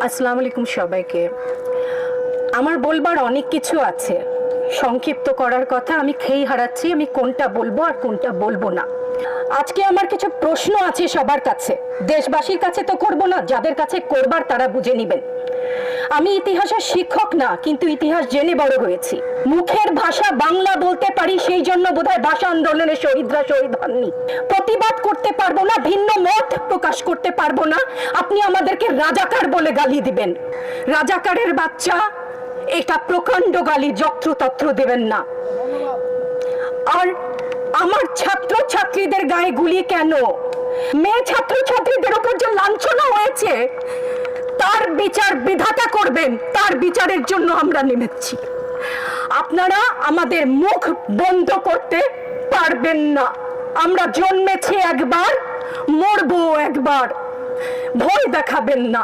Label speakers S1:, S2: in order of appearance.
S1: আসসালামু আলাইকুম সবাইকে। আমার বলবার অনেক কিছু আছে, সংক্ষিপ্ত করার কথা। আমি খেই হারাচ্ছি আমি কোনটা বলবো আর কোনটা বলবো না। আজকে আমার কিছু প্রশ্ন আছে সবার কাছে, দেশবাসীর কাছে তো করব না, যাদের কাছে করবার তারা বুঝে নেবেন। আমি ইতিহাসের শিক্ষক না, কিন্তু ইতিহাস জেনে বড় হয়েছি। মুখের ভাষা বাংলা বলতে পারি, সেই জন্য বোধহয় ভাষা আন্দোলনের শহীদরা শহীদ হননি। প্রতিবাদ করতে পারবো না, ভিন্ন মত প্রকাশ করতে পারবো না, আপনি আমাদেরকে রাজাকার বলে গালি দিবেন। রাজাকারের বাচ্চা, এটা প্রকাণ্ড গালি, যত্রতত্র দেবেন না। আর আমার ছাত্র ছাত্রীদের গায়ে গুলি কেন? মেয়ে ছাত্র ছাত্রীদের উপর যে লাঞ্ছনা হয়েছে, তার বিচার বিধাতা করবেন, তার বিচারের জন্য আমরা নেমেছি। আপনারা আমাদের মুখ বন্ধ করতে পারবেন না। আমরা জন্মেছি একবার, মরবো একবার, ভয় দেখাবেন না।